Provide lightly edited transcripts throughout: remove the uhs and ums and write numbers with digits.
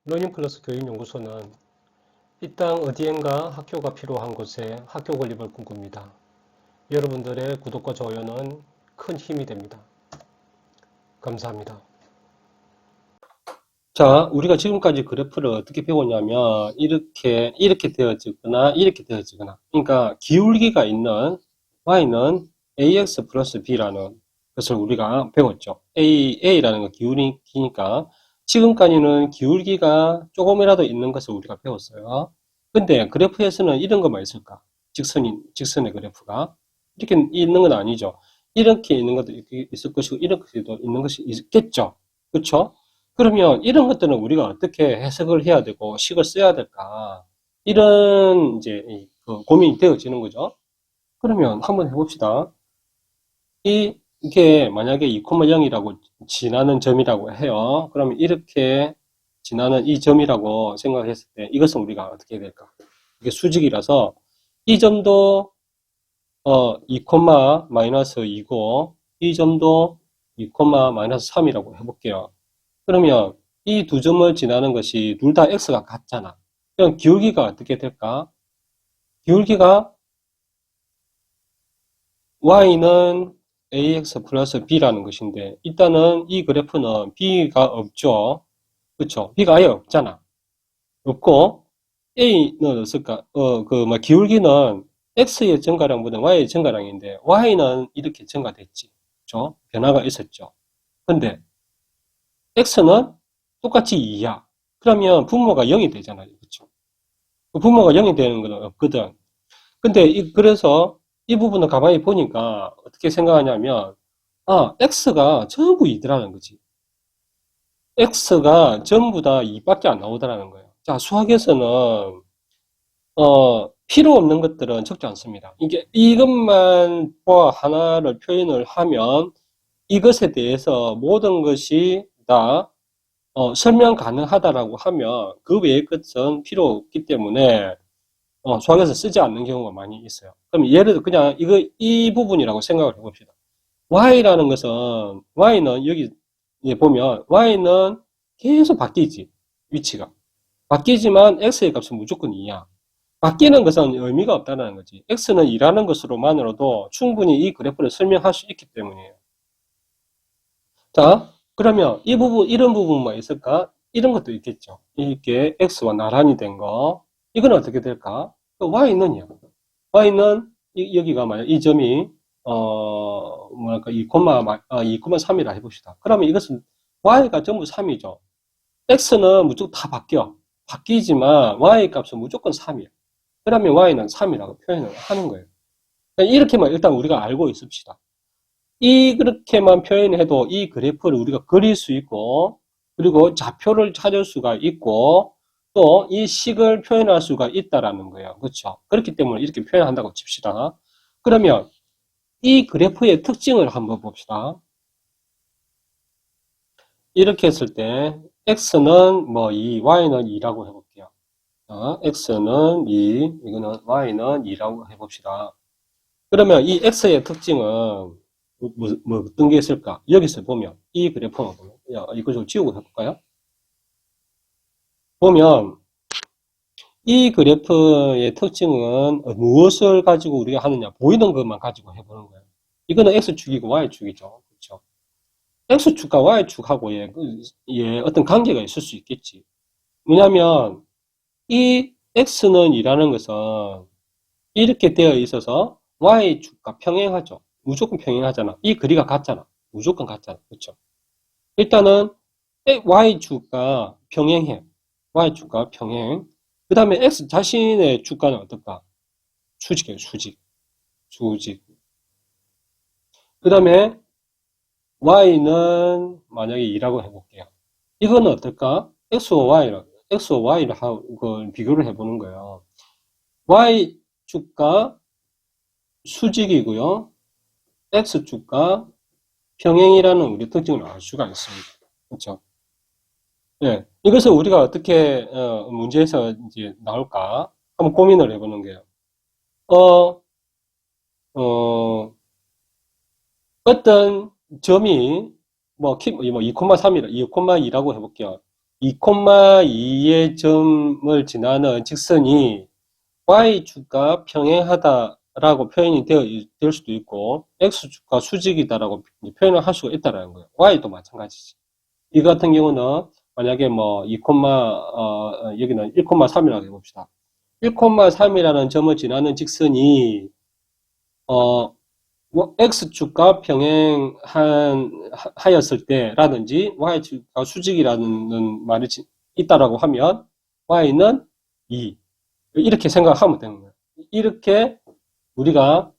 러닝플러스 교육연구소는 이 땅 어디엔가 학교가 필요한 곳에 학교 건립을 꿈꿉니다. 여러분들의 구독과 좋아요는 큰 힘이 됩니다. 감사합니다. 자, 우리가 지금까지 그래프를 어떻게 배웠냐면 이렇게 되어지거나 이렇게 되어지거나, 그러니까 기울기가 있는 y는 ax 플러스 b라는 것을 우리가 배웠죠. a라는 건 기울기니까 지금까지는 기울기가 조금이라도 있는 것을 우리가 배웠어요. 근데 그래프에서는 이런 것만 있을까? 직선의 그래프가 이렇게 있는 건 아니죠. 이렇게 있는 것도 있을 것이고 이렇게도 있는 것이 있겠죠. 그렇죠? 그러면 이런 것들은 우리가 어떻게 해석을 해야 되고 식을 써야 될까? 이런 이제 그 고민이 되어지는 거죠. 그러면 한번 해봅시다. 이게 만약에 2,0이라고 지나는 점이라고 해요. 그러면 이렇게 지나는 이 점이라고 생각했을 때 이것은 우리가 어떻게 해야 될까? 이게 수직이라서 이 점도 2, 마이너스 2고 이 점도 2, 마이너스 3이라고 해볼게요. 그러면 이 두 점을 지나는 것이 둘 다 x가 같잖아. 그럼 기울기가 어떻게 될까? 기울기가 y는 ax 플러스 b라는 것인데 일단은 이 그래프는 b가 없죠. 그렇죠? b가 아예 없잖아. 없고 a는 없을까? 기울기는 x의 증가량보다 y의 증가량인데 y는 이렇게 증가됐지. 그렇죠? 변화가 있었죠. 근데 x는 똑같이 2야. 그러면 분모가 0이 되잖아요. 그렇죠? 분모가 0이 되는 건 없거든. 근데 그래서 이 부분을 가만히 보니까 어떻게 생각하냐면 x가 전부 2더라는 거지. x가 전부 다 2밖에 안 나오더라는 거예요. 자, 수학에서는 필요 없는 것들은 적지 않습니다. 이게 이것만 하나를 표현을 하면 이것에 대해서 모든 것이 다 설명 가능하다라고 하면 그 외의 것은 필요 없기 때문에 수학에서 쓰지 않는 경우가 많이 있어요. 그럼 예를 들어 그냥 이 부분이라고 생각을 해봅시다. y라는 것은 y는 여기 보면 y는 계속 바뀌지. 위치가 바뀌지만 x의 값은 무조건 2야. 바뀌는 것은 의미가 없다는 거지. x는 2라는 것으로만으로도 충분히 이 그래프를 설명할 수 있기 때문이에요. 자, 그러면 이 부분, 이런 부분만 있을까? 이런 것도 있겠죠. 이게 x와 나란히 된 거. 이건 어떻게 될까? y는요. y는 여기가 만약 이 점이 뭐랄까 2,3이라 해봅시다. 그러면 이것은 y가 전부 3이죠. x는 무조건 다 바뀌어. 바뀌지만 y 값은 무조건 3이야. 그러면 y는 3이라고 표현을 하는 거예요. 이렇게만 일단 우리가 알고 있읍시다. 그렇게만 표현해도 이 그래프를 우리가 그릴 수 있고, 그리고 좌표를 찾을 수가 있고, 또 이 식을 표현할 수가 있다라는 거예요. 그렇죠? 그렇기 때문에 이렇게 표현한다고 칩시다. 그러면 이 그래프의 특징을 한번 봅시다. 이렇게 했을 때 x는 뭐 2, y는 2라고 해볼게요. x는 2, 이거는 y는 2라고 해봅시다. 그러면 이 x의 특징은 어떤 게 있을까? 여기서 보면, 이 그래프만 보면, 이거 좀 지우고 해볼까요? 보면, 이 그래프의 특징은 무엇을 가지고 우리가 하느냐? 보이는 것만 가지고 해보는 거예요. 이거는 x축이고 y축이죠. 그렇죠? x축과 y축하고의 어떤 관계가 있을 수 있겠지. 왜냐면, 이 x는 이라는 것은 이렇게 되어 있어서 y축과 평행하죠. 무조건 평행하잖아. 이 거리가 같잖아. 무조건 같잖아. 그렇죠? 일단은 y축과 평행해. y축과 평행. 그 다음에 x 자신의 주가는 어떨까? 수직이에요. 수직. 수직. 그 다음에 y는 만약에 2라고 해볼게요. 이거는 어떨까? x와 y를 비교를 해보는 거예요. y축과 수직이고요. x축과 평행이라는 우리 특징을 알 수가 있습니다. 그렇죠? 예. 이것을 우리가 어떻게, 문제에서 이제 나올까? 한번 고민을 해보는 게요. 어, 어, 어떤 점이, 2,3이라, 2,2라고 해볼게요. 2,2의 점을 지나는 직선이 y축과 평행하다라고 표현이 될 수도 있고 x축과 수직이다라고 표현을 할 수가 있다라는 거예요. y도 마찬가지지. 이 같은 경우는 만약에 뭐 2, 여기는 1,3이라고 해봅시다. 1,3이라는 점을 지나는 직선이 x축과 평행하였을 때라든지 y축과 수직이라는 말이 있다라고 하면 y는 2 이렇게 생각하면 되는 거예요. 이렇게 우리가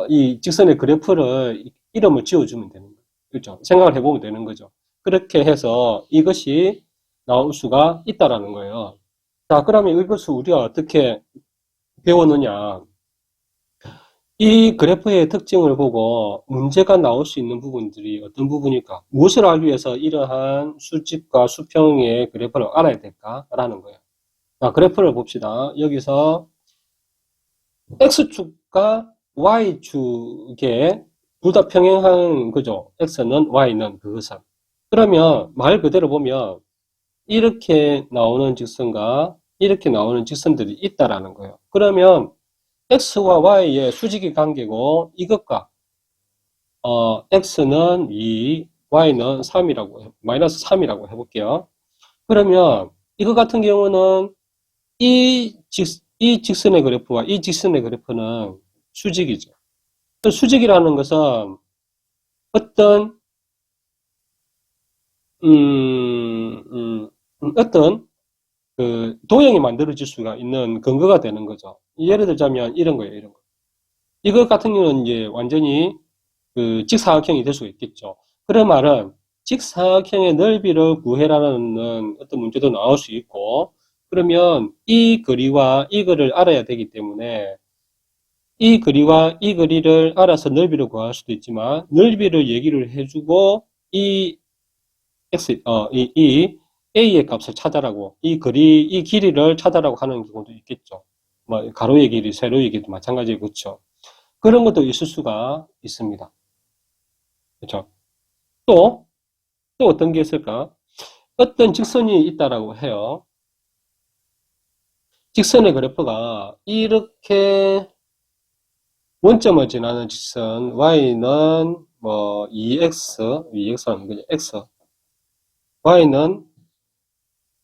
이 직선의 그래프를 이름을 지어주면 되는 거예요. 그렇죠? 생각을 해보면 되는 거죠. 그렇게 해서 이것이 나올 수가 있다라는 거예요. 자, 그러면 이것을 우리가 어떻게 배웠느냐? 이 그래프의 특징을 보고 문제가 나올 수 있는 부분들이 어떤 부분일까? 무엇을 알기 위해서 이러한 수직과 수평의 그래프를 알아야 될까라는 거예요. 자, 그래프를 봅시다. 여기서 x축과 y축에 둘 다 평행한 거죠. x는 y는 그것은. 그러면 말 그대로 보면 이렇게 나오는 직선과 이렇게 나오는 직선들이 있다라는 거예요. 그러면 x와 y의 수직이 관계고 이것과 x는 2, y는 3이라고 마이너스 3이라고 해볼게요. 그러면 이거 같은 경우는 이 직선의 그래프와 이 직선의 그래프는 수직이죠. 수직이라는 것은 어떤 어떤 그 도형이 만들어질 수가 있는 근거가 되는 거죠. 예를 들자면 이런 거예요, 이런 거. 이것 같은 경우는 이제 완전히 그 직사각형이 될 수가 있겠죠. 그런 말은 직사각형의 넓이를 구해라는 어떤 문제도 나올 수 있고, 그러면 이 거리와 이 거리를 알아야 되기 때문에 이 거리와 이 거리를 알아서 넓이를 구할 수도 있지만 넓이를 얘기를 해주고 이 x 이 a의 값을 찾아라고 이 길이를 찾아라고 하는 경우도 있겠죠. 뭐 가로의 길이, 세로의 길도 마찬가지고 그렇죠. 그런 것도 있을 수가 있습니다. 그렇죠. 또 어떤 게 있을까? 어떤 직선이 있다라고 해요. 직선의 그래프가 이렇게 원점을 지나는 직선 y는 뭐 2x는 그냥 x, y는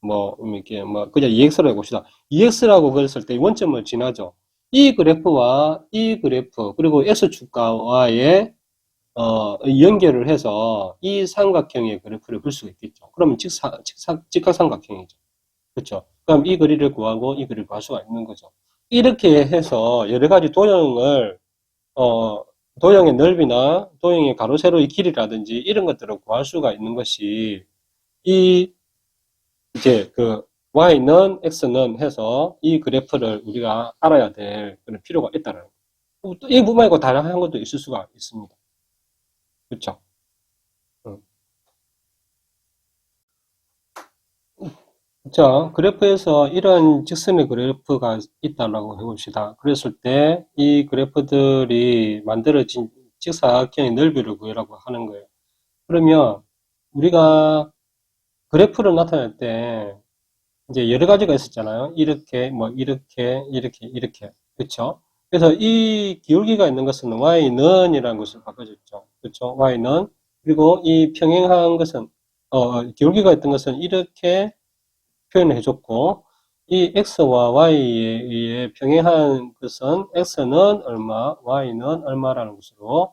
뭐 이렇게 뭐 그냥 2x라고 해봅시다. 2x라고 그랬을 때 원점을 지나죠. 이 그래프와 이 그래프 그리고 x축과와의 연결을 해서 이 삼각형의 그래프를 그릴 수가 있겠죠. 그러면 직각삼각형이죠. 그렇죠. 그럼 이 거리를 구하고 이 거리를 구할 수가 있는 거죠. 이렇게 해서 여러 가지 도형의 넓이나 도형의 가로, 세로의 길이라든지 이런 것들을 구할 수가 있는 것이 이제 y는 x는 해서 이 그래프를 우리가 알아야 될 그런 필요가 있다는 거예요. 이 부분 말고 다양한 것도 있을 수가 있습니다. 그렇죠? 자, 그래프에서 이런 직선의 그래프가 있다고 해봅시다. 그랬을 때 이 그래프들이 만들어진 직사각형의 넓이를 구하라고 하는 거예요. 그러면 우리가 그래프를 나타낼 때 이제 여러 가지가 있었잖아요. 이렇게, 뭐 이렇게. 그렇죠? 그래서 이 기울기가 있는 것은 y는 이라는 것을 바꿔줬죠. 그렇죠? y는. 그리고 이 평행한 것은 기울기가 있던 것은 이렇게 표현을 해줬고 이 x와 y에 의해 평행한 것은 x는 얼마, y는 얼마라는 것으로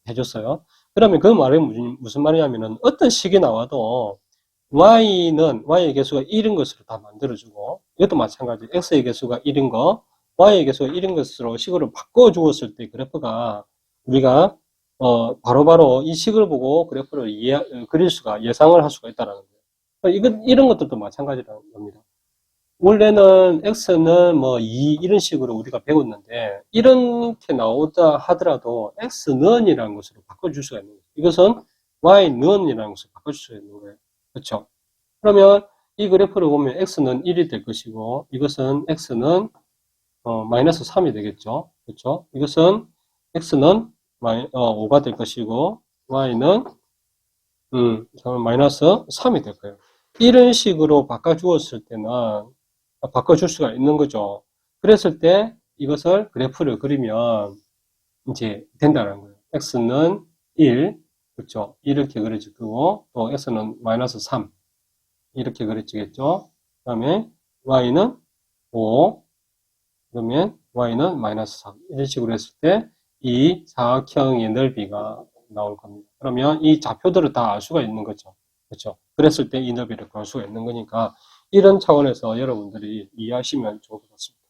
해줬어요. 그러면 그 말은 무슨 말이냐면은 어떤 식이 나와도 y의 개수가 1인 것으로 다 만들어주고 이것도 마찬가지 x의 개수가 1인 거, y의 개수가 1인 것으로 식으로 바꿔 주었을 때 그래프가 우리가 바로바로 이 식을 보고 그래프를 그릴 수가 예상을 할 수가 있다는 거예요. 이런 것들도 마찬가지라는 겁니다. 원래는 x는 뭐 2 이런 식으로 우리가 배웠는데 이렇게 나오다 하더라도 x는 이라는 것으로 바꿔줄 수가 있는 거예요. 이것은 y는 이라는 것으로 바꿔줄 수가 있는 거예요. 그렇죠? 그러면 이 그래프를 보면 x는 1이 될 것이고 이것은 x는 마이너스 3이 되겠죠. 그렇죠? 이것은 x는 5가 될 것이고 y는 마이너스 3이 될 거예요. 이런 식으로 바꿔주었을 때는 바꿔줄 수가 있는 거죠. 그랬을 때 이것을 그래프를 그리면 이제 된다는 거예요. x는 1, 그렇죠? 이렇게 그려질 거고, 또 x는 마이너스 3, 이렇게 그려지겠죠? 그 다음에 y는 5, 그러면 y는 마이너스 3. 이런 식으로 했을 때 이 사각형의 넓이가 나올 겁니다. 그러면 이 좌표들을 다 알 수가 있는 거죠. 그렇죠? 그랬을 때 이 넓이를 구할 수가 있는 거니까 이런 차원에서 여러분들이 이해하시면 좋을 것 같습니다.